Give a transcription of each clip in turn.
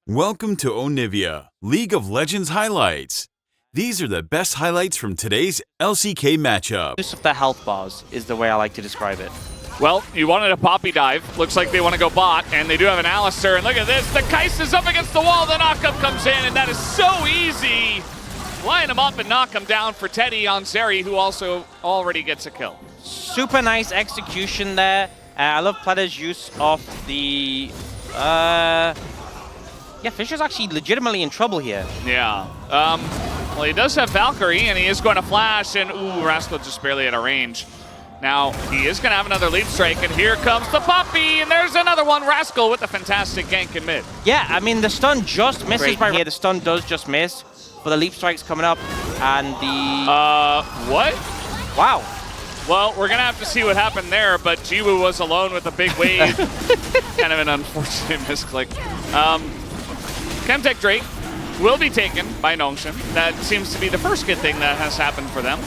Welcome to Onivia, League of Legends highlights. These are the best highlights from today's LCK matchup. Use of the health bars is the way I like to describe it. Well, you wanted a poppy dive. Looks like they want to go bot, and they do have an Alistar. And look at this, the Kais is up against the wall, the knockup comes in, and that is so easy. Line him up and knock him down for Teddy on Zeri, who also already gets a kill. Super nice execution there. I love Pletter's use of the... Yeah, Fisher's actually legitimately in trouble here. Yeah. Well, he does have Valkyrie, and he is going to flash, and ooh, Rascal just barely at a range. Now, he is going to have another leap strike, and here comes the Poppy, and there's another one. Rascal with a fantastic gank in mid. Yeah, I mean, the stun just misses by here. The stun does just miss, but the leap strike's coming up, and the... What? Wow. Well, we're going to have to see what happened there, but Jiwoo was alone with a big wave. Kind of an unfortunate misclick. Chemtech Drake will be taken by Nongshim. That seems to be the first good thing that has happened for them.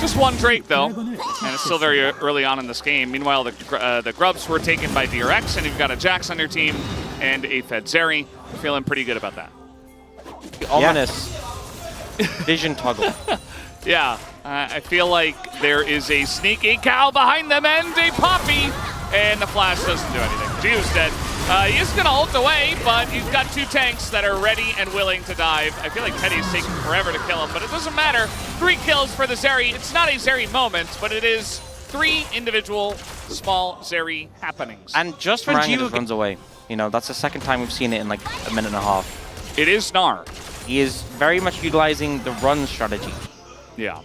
Just one Drake, though, and it's still very early on in this game. Meanwhile, the Grubs were taken by DRX, and you've got a Jax on your team and a Fed Zeri. Feeling pretty good about that. The ominous vision toggle. Yeah, I feel like there is a sneaky cow behind them and a Poppy, and the flash doesn't do anything. Jiwoo's dead. He is going to ult away, but you've got two tanks that are ready and willing to dive. I feel like Teddy's taking forever to kill him, but it doesn't matter. 3 kills for the Zeri. It's not a Zeri moment, but it is 3 individual small Zeri happenings. And just when Jiwoo runs away, you know, that's the second time we've seen it in like a minute and a half. It is Gnar. He is very much utilizing the run strategy. Yeah.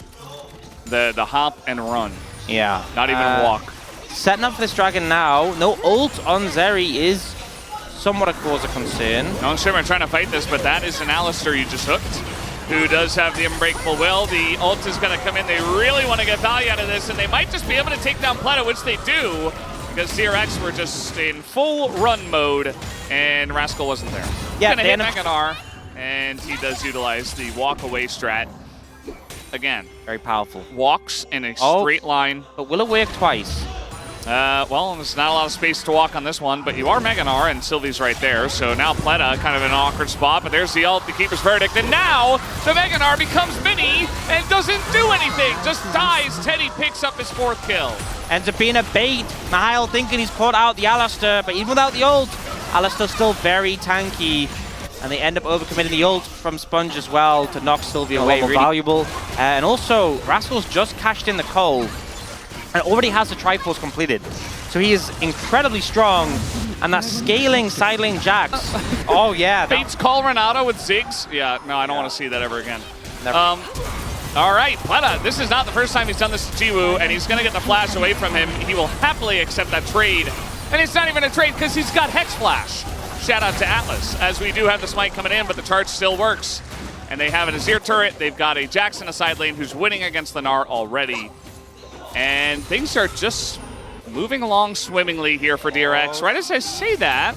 The hop and run. Yeah. Not even walk. Setting up for this dragon now. No ult on Zeri is somewhat a cause of concern. Nongshim are trying to fight this, but that is an Alistar you just hooked, who does have the Unbreakable Will. The ult is going to come in. They really want to get value out of this, and they might just be able to take down Pleta, which they do, because DRX were just in full run mode, and Rascal wasn't there. Yeah, going to hit Meganar, and he does utilize the walk-away strat. Again, very powerful. Walks in a straight line. But will it work twice? Well, there's not a lot of space to walk on this one, but you are Meganar, and Sylvie's right there. So now Pleta kind of in an awkward spot, but there's the ult, the Keeper's Verdict, and now the Meganar becomes mini and doesn't do anything, just dies. Teddy picks up his 4th kill. Ends up being a bait. Nihil thinking he's caught out the Alistar, but even without the ult, Alistar's still very tanky. And they end up overcommitting the ult from Sponge as well to knock Sylvie away. Really valuable. And also, Rascal's just cashed in the Cole and already has the Triforce completed. So he is incredibly strong. And that scaling side lane Jax. Oh, yeah. Bates call Renato with Ziggs. Yeah, no, I don't want to see that ever again. All right, Pleta, this is not the first time he's done this to Jiwoo, and he's going to get the flash away from him. He will happily accept that trade. And it's not even a trade because he's got Hex Flash. Shout out to Atlas, as we do have the smite coming in, but the charge still works. And they have an Azir turret. They've got a Jax in a side lane who's winning against the Gnar already. And things are just moving along swimmingly here for DRX. Right as I say that,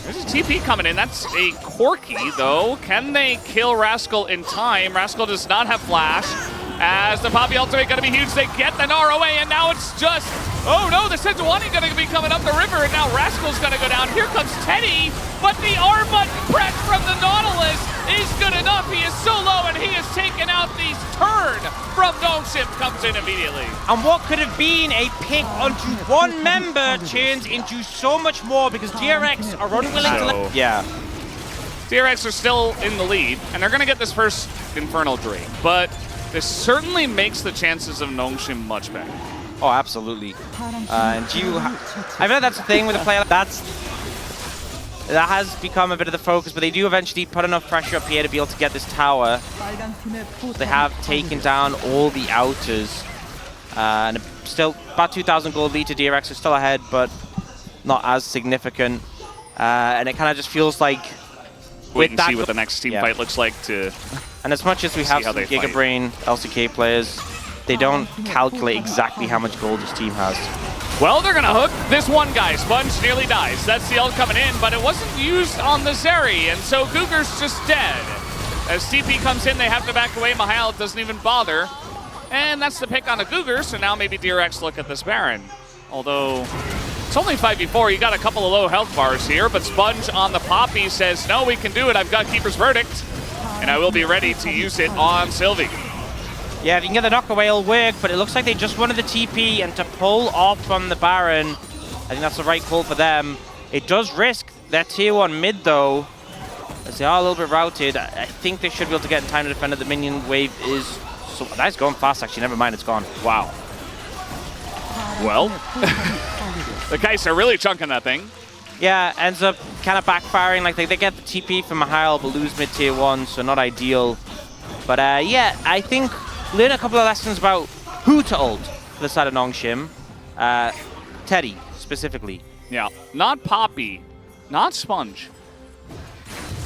there's a TP coming in. That's a Corki, though. Can they kill Rascal in time? Rascal does not have flash. As the Poppy ultimate going to be huge, they get the Gnar away, and now it's just, oh no, the Sejuani going to be coming up the river, and now Rascal's going to go down. Here comes Teddy, but the R button press from the Nautilus is good enough. He is so low, and he has taken out the turn from Nongshim, comes in immediately. And what could have been a pick onto one member turns into so much more because DRX are unwilling to... Yeah. DRX are still in the lead, and they're going to get this first Infernal Drake, but this certainly makes the chances of Nongshim much better. Oh, absolutely. And Jiwoo, I feel like that's the thing with a player. That has become a bit of the focus, but they do eventually put enough pressure up here to be able to get this tower. They have taken down all the outers. And still, about 2,000 gold lead to DRX, is still ahead, but not as significant. And it kind of just feels like... Wait and see what the next team fight looks like to... And as much as we have some Gigabrain LCK players, they don't calculate exactly how much gold this team has. Well, they're going to hook this one guy. Sponge nearly dies. That's the ult coming in, but it wasn't used on the Zeri, and so Cougar's just dead. As TP comes in, they have to back away. Mahal doesn't even bother. And that's the pick on a Cougar, so now maybe DRX look at this Baron. Although It's only 5v4. You got a couple of low health bars here, but Sponge on the Poppy says, no, we can do it. I've got Keeper's Verdict, and I will be ready to use it on Sylvie. Yeah, if you can get the knock away, it'll work, but it looks like they just wanted the TP, and to pull off from the Baron, I think that's the right call for them. It does risk their tier 1 mid, though, as they are a little bit routed. I think they should be able to get in time to defend it. The minion wave is... So, that's going fast, actually. Never mind, it's gone. Wow. Well, the Kai'Sa are really chunking that thing. Yeah, ends up kind of backfiring. Like, they get the TP from Mihail, but lose mid tier 1, so not ideal. But yeah, I think learn a couple of lessons about who to ult for the side of Nongshim. Teddy, specifically. Yeah, not Poppy, not Sponge.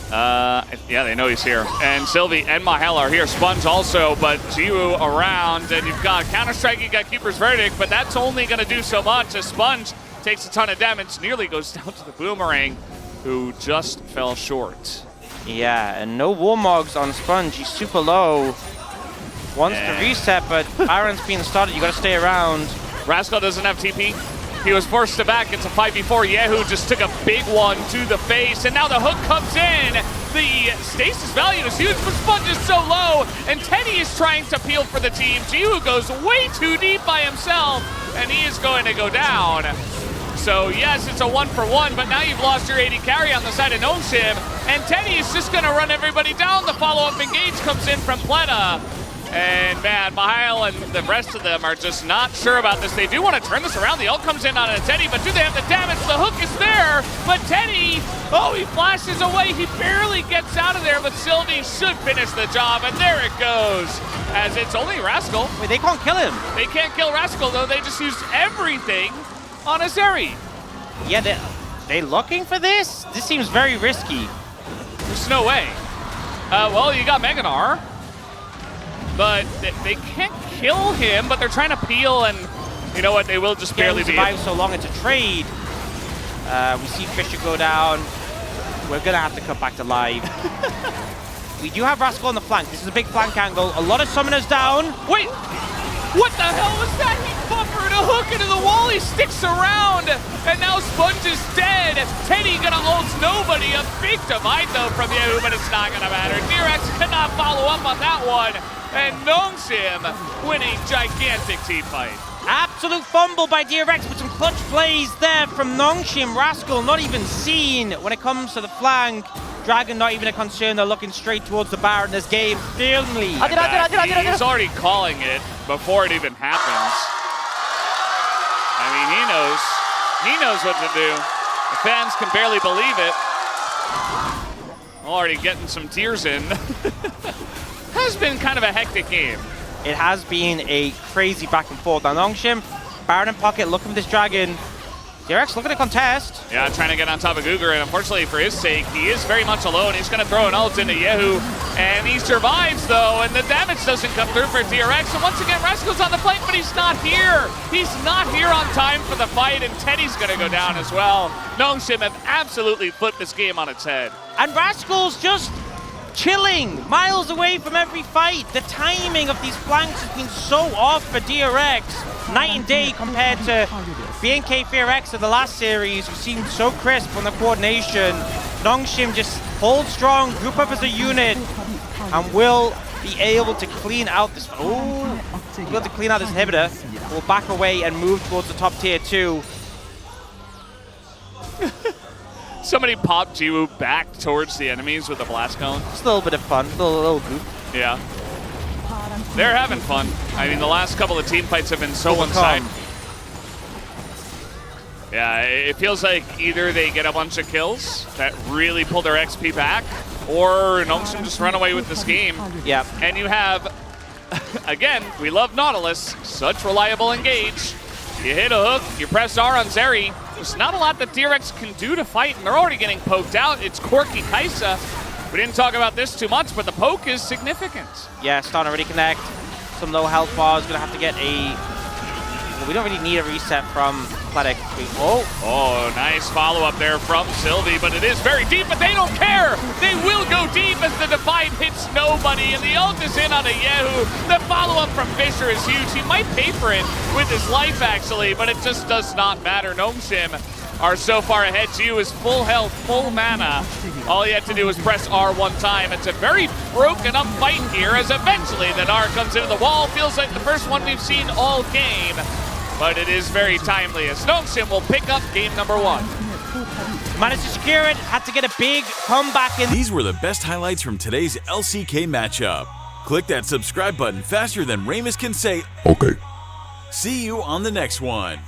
Yeah, they know he's here. And Sylvie and Mihail are here. Sponge also, but Jiwoo around. And you've got Counter-Strike, you got Keeper's Verdict, but that's only going to do so much as Sponge takes a ton of damage. Nearly goes down to the Boomerang, who just fell short. Yeah, and no Warmogs on Sponge. He's super low. Wants to reset, but Baron's being started. You got to stay around. Rascal doesn't have TP. He was forced to back. It's a 5v4. Yehu just took a big one to the face, and now the hook comes in. The stasis value is huge, but Sponge is so low, and Teddy is trying to peel for the team. Jiwoo goes way too deep by himself, and he is going to go down. So yes, it's a 1-for-1, but now you've lost your AD carry on the side of Nongshim, and Teddy is just going to run everybody down. The follow-up engage comes in from Pleta. And man, Mihail and the rest of them are just not sure about this. They do want to turn this around. The ult comes in on a Teddy, but do they have the damage? The hook is there, but Teddy, oh, he flashes away. He barely gets out of there, but Sylvie should finish the job, and there it goes. As it's only Rascal. Wait, they can't kill him. They can't kill Rascal, though. They just used everything on Azeri. Yeah, they looking for this? This seems very risky. There's no way. Well, you got Meganar. But they can't kill him, but they're trying to peel, and you know what? They will just barely be survive so long into trade. We see Fisher go down. We're gonna have to cut back to live. We do have Rascal on the flank. This is a big flank angle. A lot of summoners down. Wait, what the hell was that? He buffered a hook into the wall. He sticks around, and now Sponge is dead. Teddy gonna ult nobody. A big divide though from Yehu, but it's not gonna matter. DRX cannot follow up on that one. And Nongshim winning gigantic team fight. Absolute fumble by DRX, but some clutch plays there from Nongshim. Rascal not even seen when it comes to the flank. Dragon not even a concern. They're looking straight towards the Baron. This game firmly. He's already calling it before it even happens. I mean, he knows what to do. The fans can barely believe it. Already getting some tears in. Has been kind of a hectic game. It has been a crazy back and forth. Now Nongshim, Baron in pocket, looking for this Dragon. DRX looking to contest. Yeah, trying to get on top of Guger, and unfortunately for his sake, he is very much alone. He's going to throw an ult into Yehu, and he survives though, and the damage doesn't come through for DRX. And once again, Rascal's on the flank, but he's not here. He's not here on time for the fight, and Teddy's going to go down as well. Nongshim have absolutely flipped this game on its head. And Rascal's just chilling, miles away from every fight. The timing of these flanks has been so off for DRX. Night and day compared to BNK Fear X of the last series, who seemed so crisp on the coordination. Nongshim just hold strong, group up as a unit, and will be able to clean out this. Oh, be able to clean out this inhibitor. Will back away and move towards the top tier 2. Somebody popped Jiwoo back towards the enemies with a blast cone. Just a little bit of fun, a little goof. Yeah. They're having fun. I mean, the last couple of team fights have been so one-sided. Yeah, it feels like either they get a bunch of kills that really pull their XP back, or Nongshim just run away with this game. Yeah. And you have, again, we love Nautilus, such reliable engage. You hit a hook, you press R on Zeri. There's not a lot that DRX can do to fight, and they're already getting poked out. It's Corki Kai'Sa. We didn't talk about this too much, but the poke is significant. Yeah, starting to reconnect. Some low health bars, gonna have to get a... Well, we don't really need a reset from Pletic. Oh, nice follow-up there from Sylvie, but it is very deep, but they don't care. They will go deep as the Divide hits nobody, and the ult is in on a Yehu. The follow-up from Fisher is huge. He might pay for it with his life, actually, but it just does not matter. Gnomeshim are so far ahead. Gio is full health, full mana. All he had to do was press R one time. It's a very broken up fight here, as eventually the Gnar comes into the wall. Feels like the first one we've seen all game, but it is very timely, as Gnomeshim will pick up game number 1. Managed to secure it, had to get a big comeback in. These were the best highlights from today's LCK matchup. Click that subscribe button faster than Ramus can say, Okay. See you on the next one.